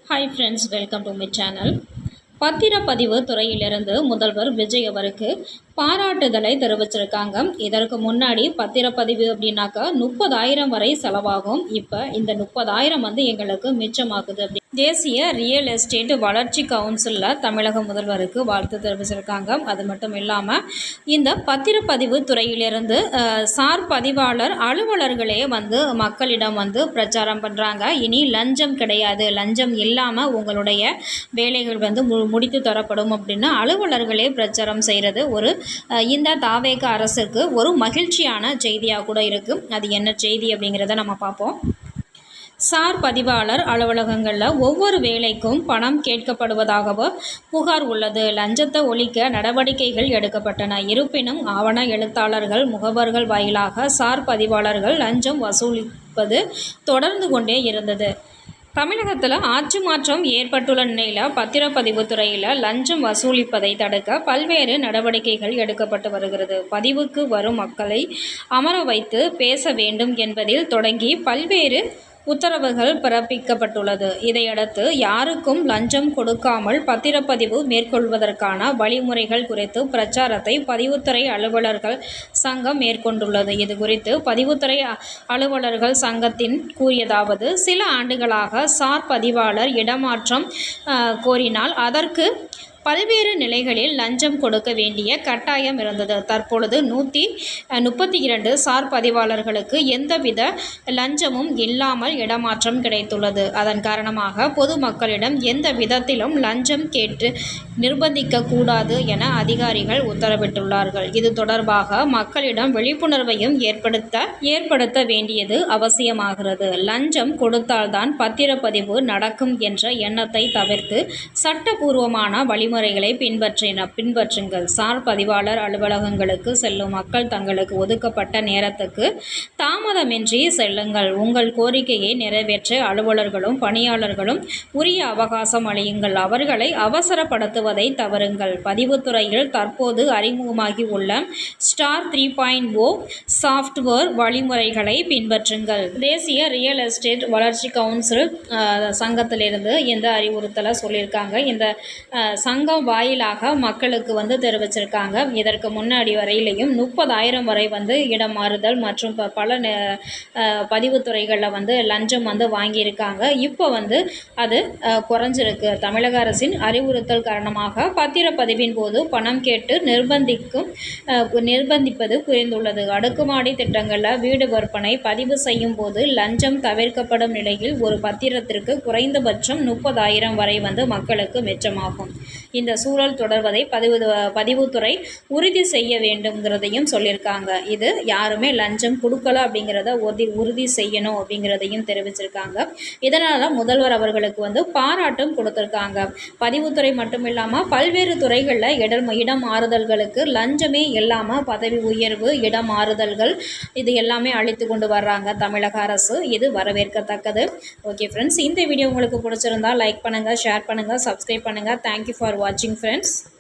Hi friends, welcome to my channel. பத்திரப்பதிவு துறையிலிருந்து முதல்வர் விஜய் அவருக்கு பாராட்டுதலை தெரிவிச்சிருக்காங்க. இதற்கு முன்னாடி பத்திரப்பதிவு அப்படின்னாக்கா 30,000 வரை செலவாகும். இப்போ இந்த 30,000 எங்களுக்கு மிச்சமாகுது அப்படி தேசிய ரியல் எஸ்டேட் வளர்ச்சி கவுன்சிலில் தமிழக முதல்வருக்கு வாழ்த்து தெரிவிச்சிருக்காங்க. அது மட்டும் இல்லாமல் இந்த பத்திரப்பதிவு துறையிலிருந்து சார் பதிவாளர் அலுவலர்களே மக்களிடம் பிரச்சாரம் பண்ணுறாங்க. இனி லஞ்சம் கிடையாது, லஞ்சம் இல்லாமல் உங்களுடைய வேலைகள் முடித்து தரப்படும் அப்படின்னு அலுவலர்களே பிரச்சாரம் செய்கிறது இந்த தாவேக அரசுக்கு ஒரு மகிழ்ச்சியான செய்தியாக கூட இருக்குது. அது என்ன செய்தி அப்படிங்கிறத நம்ம பார்ப்போம். சார் பதிவாளர் அலுவலகங்களில் ஒவ்வொரு வேலைக்கும் பணம் கேட்கப்படுவதாகவும் புகார் உள்ளது. லஞ்சத்தை ஒழிக்க நடவடிக்கைகள் எடுக்கப்பட்டன. இருப்பினும் ஆவண எழுத்தாளர்கள், முகவர்கள் வாயிலாக சார் பதிவாளர்கள் லஞ்சம் வசூலிப்பது தொடர்ந்து கொண்டே இருந்தது. தமிழகத்தில் ஆட்சி மாற்றம் ஏற்பட்டுள்ள நிலையில் பத்திரப்பதிவு துறையில் லஞ்சம் வசூலிப்பதை தடுக்க பல்வேறு நடவடிக்கைகள் எடுக்கப்பட்டு வருகிறது. பதிவுக்கு வரும் மக்களை அமர வைத்து பேச வேண்டும் என்பதில் தொடங்கி பல்வேறு உத்தரவுகள் பிறப்பிக்கப்பட்டுள்ளது. இதையடுத்து யாருக்கும் லஞ்சம் கொடுக்காமல் பத்திரப்பதிவு மேற்கொள்வதற்கான வழிமுறைகள் குறித்து பிரச்சாரத்தை பதிவுத்துறை அலுவலர்கள் சங்கம் மேற்கொண்டுள்ளது. இது குறித்து பதிவுத்துறை அலுவலர்கள் சங்கத்தின் கூறியதாவது: சில ஆண்டுகளாக சார் பதிவாளர் இடமாற்றம் கோரினால் அதற்கு பல்வேறு நிலைகளில் லஞ்சம் கொடுக்க வேண்டிய கட்டாயம் இருந்தது. தற்பொழுது 132 சார் பதிவாளர்களுக்கு எந்தவித லஞ்சமும் இல்லாமல் இடமாற்றம் கிடைத்துள்ளது. அதன் காரணமாக பொதுமக்களிடம் எந்த விதத்திலும் லஞ்சம் கேட்டு நிர்பந்திக்க கூடாது என அதிகாரிகள் உத்தரவிட்டுள்ளார்கள். இது தொடர்பாக மக்களிடம் விழிப்புணர்வையும் ஏற்படுத்த வேண்டியது அவசியமாகிறது. லஞ்சம் கொடுத்தால்தான் பத்திரப்பதிவு நடக்கும் என்ற எண்ணத்தை தவிர்த்து சட்டபூர்வமான வழிமுறைகளை பின்பற்றுங்கள். சார் பதிவாளர் அலுவலகங்களுக்கு செல்லும் மக்கள் தங்களுக்கு ஒதுக்கப்பட்ட நேரத்துக்கு தாமதமின்றி செல்லுங்கள். உங்கள் கோரிக்கையை நிறைவேற்ற அலுவலர்களும் பணியாளர்களும் உரிய அவகாசம் அளியுங்கள். அவர்களை அவசரப்படுத்துவதை தவறுங்கள். பதிவுத்துறையில் தற்போது அறிமுகமாகி உள்ள ஸ்டார் 3.0 சாஃப்ட்வேர் வழிமுறைகளை பின்பற்றுங்கள். தேசிய ரியல் எஸ்டேட் வளர்ச்சி கவுன்சில் சங்கத்திலிருந்து இந்த அறிவுறுத்தலை சொல்லியிருக்காங்க. இந்த சங்கம் வாயிலாக மக்களுக்கு தெரிவிச்சிருக்காங்க. இதற்கு முன்னாடி வரையிலையும் 30,000 வரை இடம் மாறுதல் மற்றும் பல பதிவுத்துறைகளில் லஞ்சம் வாங்கியிருக்காங்க. இப்போ அது குறைஞ்சிருக்கு. தமிழக அரசின் அறிவுறுத்தல் காரணமாக பத்திரப்பதிவின் போது பணம் கேட்டு நிர்பந்திப்பது குறைந்துள்ளது. அடுக்குமாடி திட்டங்களில் வீடு விற்பனை பதிவு செய்யும் போது லஞ்சம் தவிர்க்கப்படும் நிலையில் ஒரு பத்திரத்திற்கு குறைந்தபட்சம் 30,000 வரை மக்களுக்கு மிச்சமாகும். இந்த சூழல் தொடர்வதை பதிவுத்துறை உறுதி செய்ய வேண்டும்ங்கிறதையும் சொல்லியிருக்காங்க. இது யாருமே லஞ்சம் கொடுக்கல அப்படிங்கிறத உறுதி செய்யணும் அப்படிங்கிறதையும் தெரிவிச்சிருக்காங்க. இதனால் முதல்வர் அவர்களுக்கு பாராட்டும் கொடுத்துருக்காங்க. பதிவுத்துறை மட்டும் இல்லாமல் பல்வேறு துறைகளில் இடம் மாறுதல்களுக்கு லஞ்சமே இல்லாமல் பதவி உயர்வு, இடம் மாறுதல்கள் இது எல்லாமே அளித்து கொண்டு வர்றாங்க தமிழக அரசு. இது வரவேற்கத்தக்கது. ஓகே ஃப்ரெண்ட்ஸ், இந்த வீடியோ உங்களுக்கு பிடிச்சிருந்தா லைக் பண்ணுங்கள், ஷேர் பண்ணுங்கள், சப்ஸ்கிரைப் பண்ணுங்கள். Thank you for watching friends.